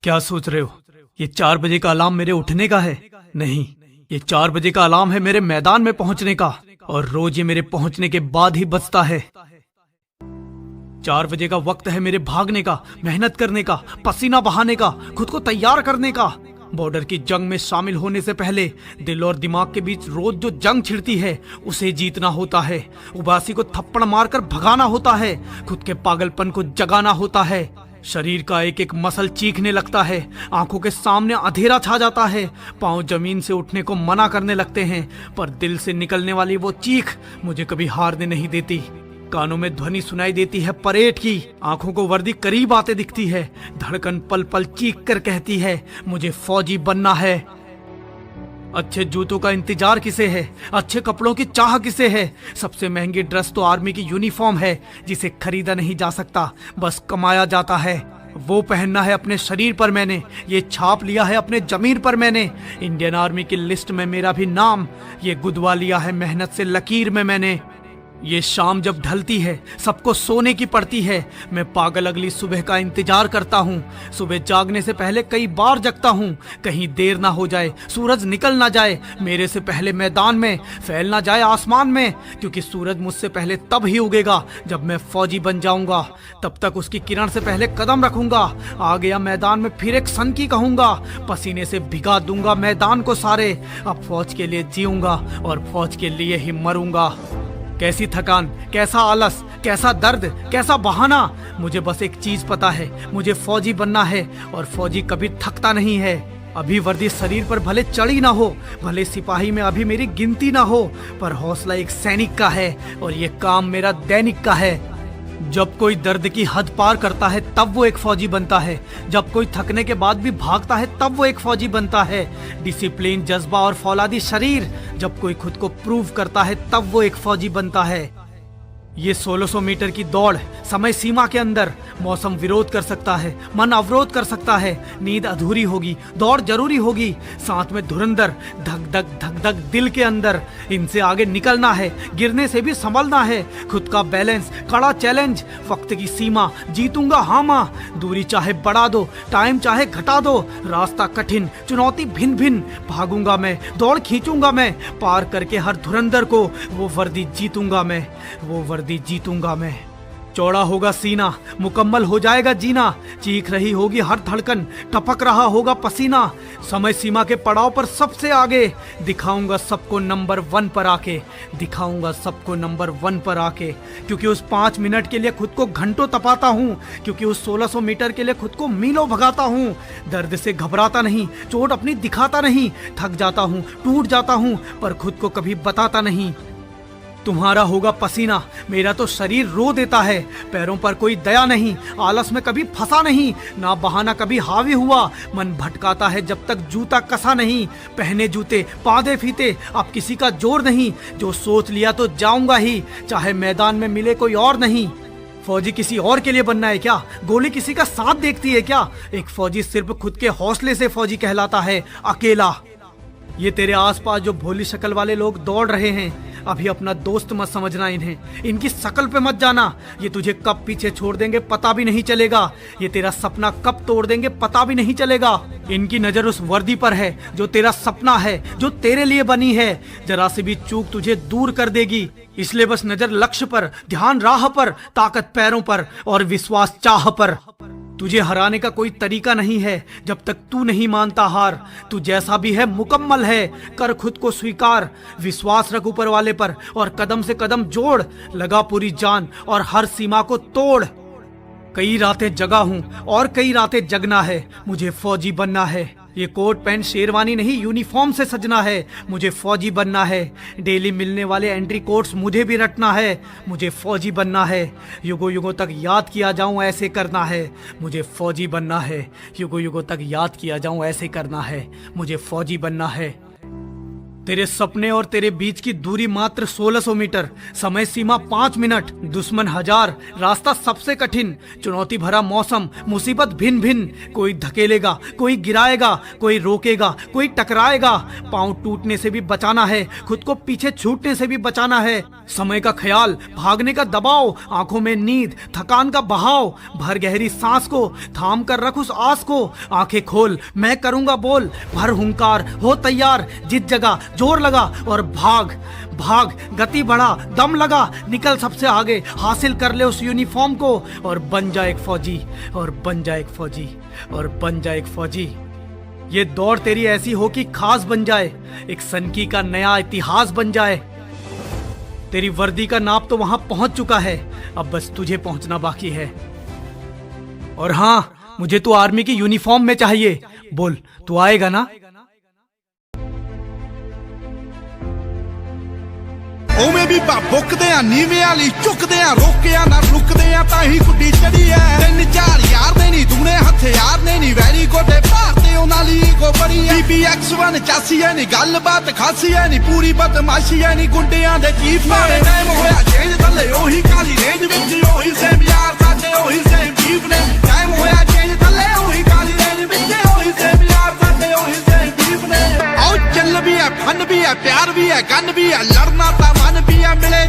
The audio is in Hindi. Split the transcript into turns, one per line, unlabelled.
क्या सोच रहे हो? ये 4 बजे का अलार्म मेरे उठने का है? नहीं, ये 4 बजे का अलार्म है मेरे मैदान में पहुंचने का, और रोज ये मेरे पहुंचने के बाद ही बजता है। 4 बजे का वक्त है मेरे भागने का, मेहनत करने का, पसीना बहाने का, खुद को तैयार करने का। बॉर्डर की जंग में शामिल होने से पहले दिल और दिमाग के बीच रोज जो जंग छिड़ती है उसे जीतना होता है। उबासी को थप्पड़ मारकर भगाना होता है, खुद के पागलपन को जगाना होता है। शरीर का एक एक मसल चीखने लगता है, आंखों के सामने अंधेरा छा जाता है, पांव जमीन से उठने को मना करने लगते हैं, पर दिल से निकलने वाली वो चीख मुझे कभी हारने नहीं देती। कानों में ध्वनि सुनाई देती है परेड की, आंखों को वर्दी करीब आते दिखती है, धड़कन पल पल चीख कर कहती है मुझे फौजी बनना है। अच्छे जूतों का इंतजार किसे है? अच्छे कपड़ों की चाह किसे है? सबसे महंगी ड्रेस तो आर्मी की यूनिफॉर्म है, जिसे खरीदा नहीं जा सकता, बस कमाया जाता है। वो पहनना है अपने शरीर पर मैंने, ये छाप लिया है अपने जमीर पर मैंने। इंडियन आर्मी की लिस्ट में मेरा भी नाम, ये गुदवा लिया है मेहनत से लकीर में मैंने। ये शाम जब ढलती है सबको सोने की पड़ती है, मैं पागल अगली सुबह का इंतजार करता हूँ। सुबह जागने से पहले कई बार जगता हूँ, कहीं देर ना हो जाए, सूरज निकल ना जाए मेरे से पहले मैदान में, फैल ना जाए आसमान में, क्योंकि सूरज मुझसे पहले तब ही उगेगा जब मैं फौजी बन जाऊंगा। तब तक उसकी किरण से पहले कदम रखूंगा, आ गया मैदान में फिर एक सन की कहूंगा, पसीने से भिगा दूंगा मैदान को सारे। अब फौज के लिए जीऊंगा और फौज के लिए ही मरूंगा। कैसी थकान, कैसा आलस, कैसा दर्द, कैसा बहाना, मुझे बस एक चीज पता है, मुझे फौजी बनना है, और फौजी कभी थकता नहीं है। अभी वर्दी शरीर पर भले चढ़ी ना हो, भले सिपाही में अभी मेरी गिनती ना हो, पर हौसला एक सैनिक का है और ये काम मेरा दैनिक का है। जब कोई दर्द की हद पार करता है तब वो एक फौजी बनता है, जब कोई थकने के बाद भी भागता है तब वो एक फौजी बनता है। डिसिप्लिन, जज्बा और फौलादी शरीर, जब कोई खुद को प्रूव करता है तब वो एक फौजी बनता है। ये 1600 मीटर की दौड़ समय सीमा के अंदर, मौसम विरोध कर सकता है, मन अवरोध कर सकता है, नींद अधूरी होगी, दौड़ जरूरी होगी, साथ में धुरंधर धक धक धक धक दिल के अंदर। इनसे आगे निकलना है, गिरने से भी संभलना है, खुद का बैलेंस, कड़ा चैलेंज, वक्त की सीमा, जीतूंगा हाँ माँ, दूरी चाहे बढ़ा दो, टाइम चाहे घटा दो, रास्ता कठिन, चुनौती भिन्न भिन्न, भागूंगा मैं, दौड़ खींचूंगा मैं, पार करके हर धुरंधर को वो वर्दी जीतूंगा मैं, वो वर्दी जीतूंगा मैं। चौड़ा होगा सीना, मुकम्मल हो जाएगा जीना, चीख रही होगी हर धड़कन, टपक रहा होगा पसीना, समय सीमा के पड़ाव पर सबसे आगे, दिखाऊंगा सबको नंबर 1 पर आके, दिखाऊंगा सबको नंबर 1 पर आके। क्योंकि उस 5 मिनट के लिए खुद को घंटों तपाता हूँ, क्योंकि उस 1600 मीटर के लिए खुद को मीलों भगाता हूँ। दर्द से घबराता नहीं, चोट अपनी दिखाता नहीं, थक जाता हूँ, टूट जाता हूँ, पर खुद को कभी बताता नहीं। तुम्हारा होगा पसीना, मेरा तो शरीर रो देता है, पैरों पर कोई दया नहीं, आलस में कभी फंसा नहीं, ना बहाना कभी हावी हुआ, मन भटकाता है जब तक जूता कसा नहीं, पहने जूते पादे फीते, अब किसी का जोर नहीं, जो सोच लिया तो जाऊंगा ही, चाहे मैदान में मिले कोई और नहीं। फौजी किसी और के लिए बनना है क्या? गोली किसी का साथ देखती है क्या? एक फौजी सिर्फ खुद के हौसले से फौजी कहलाता है, अकेला। ये तेरे आसपास जो भोली शक्ल वाले लोग दौड़ रहे हैं, अभी अपना दोस्त मत समझना इन्हें, इनकी शक्ल पे मत जाना, ये तुझे कब पीछे छोड़ देंगे पता भी नहीं चलेगा, ये तेरा सपना कब तोड़ देंगे पता भी नहीं चलेगा। इनकी नजर उस वर्दी पर है जो तेरा सपना है, जो तेरे लिए बनी है, जरा से भी चूक तुझे दूर कर देगी। इसलिए बस नजर लक्ष्य पर, ध्यान राह पर, ताकत पैरों पर और विश्वास चाह पर। तुझे हराने का कोई तरीका नहीं है जब तक तू नहीं मानता हार, तू जैसा भी है मुकम्मल है, कर खुद को स्वीकार, विश्वास रख ऊपर वाले पर और कदम से कदम जोड़, लगा पूरी जान और हर सीमा को तोड़। कई रातें जगा हूँ और कई रातें जगना है, मुझे फौजी बनना है। ये कोट पैंट शेरवानी नहीं, यूनिफॉर्म से सजना है, मुझे फौजी बनना है। डेली मिलने वाले एंट्री कोट्स मुझे भी रटना है, मुझे फौजी बनना है। युगों युगों तक याद किया जाऊं ऐसे करना है, मुझे फौजी बनना है। युगों युगों तक याद किया जाऊं ऐसे करना है, मुझे फौजी बनना है। तेरे सपने और तेरे बीच की दूरी मात्र 1600 मीटर, समय सीमा 5 मिनट, दुश्मन 1000, रास्ता सबसे कठिन, चुनौती भरा मौसम, मुसीबत भिन्न भिन्न, कोई धकेलेगा, कोई गिराएगा, कोई रोकेगा, कोई टकराएगा। पांव टूटने से भी बचाना है, खुद को पीछे छूटने से भी बचाना है। समय का ख्याल, भागने का दबाव, आंखों में नींद, थकान का बहाव, भर गहरी सांस को, थाम कर रख उस आस को, आंखें खोल, मैं करूंगा बोल, भर हुंकार, हो तैयार, जित जगह जोर लगा और भाग भाग, गति बढ़ा, दम लगा, निकल सबसे आगे, हासिल कर ले उस यूनिफॉर्म को और बन जा एक फौजी, और बन जा एक फौजी, और बन जा एक फौजी। ये दौड़ तेरी ऐसी हो कि खास बन जाए, एक सनकी का नया इतिहास बन जाए। तेरी वर्दी का नाप तो वहां पहुंच चुका है, अब बस तुझे पहुंचना बाकी है। और हाँ, मुझे तो आर्मी की यूनिफॉर्म में चाहिए। बोल, तू आएगा ना?
ਉਵੇਂ ਵੀ ਭੁੱਕਦੇ ਆ ਨੀਵੇਂ ਵਾਲੀ ਝੁਕਦੇ ਆ ਰੋਕਿਆ ਨਾ ਰੁਕਦੇ ਆ ਤਾਂ ਹੀ ਗੁੱਡੀ ਚੜੀ ਐ 3-4 ਯਾਰ ਨੇ ਨਹੀਂ ਦੂਣੇ ਹਥਿਆਰ ਨੇ ਨਹੀਂ ਵੈਰੀ ਗੋਡੇ ਭਾਰਤੇ ਉਹਨਾਂ ਲਈ ਕੋ ਬੜੀ ਐ BBX1 ਚਾਸੀ ਐ ਨਹੀਂ ਗੱਲਬਾਤ ਖਾਸੀ ਐ ਨਹੀਂ ਪੂਰੀ ਬਦਮਾਸ਼ੀ ਐ ਨਹੀਂ ਗੁੰਡਿਆਂ ਦੇ ਚੀਫ ਨੇ ਟਾਈਮ ਹੋਇਆ ਚੇਂਜ ਥੱਲੇ ਉਹੀ ਕਾਲੀ ਰੇਂਜ ਵਿੱਚ ਉਹੀ ਸੇਮ ਯਾਰ ਸਾਡੇ ਉਹੀ ਸੇਮ ਚੀਫ ਨੇ ਟਾਈਮ ਹੋਇਆ ਚੇਂਜ ਥੱਲੇ ਉਹੀ ਕਾਲੀ ਰੇਂਜ ਵਿੱਚ ਉਹੀ ਸੇਮ ਯਾਰ ਸਾਡੇ ਉਹੀ ਸੇਮ ਚੀਫ ਨੇ ਆਓ ਚੱਲ ਵੀ ਐ ਫਨ ਵੀ ਐ प्यार भी है गन भी है लड़ना ता मन भी है मिले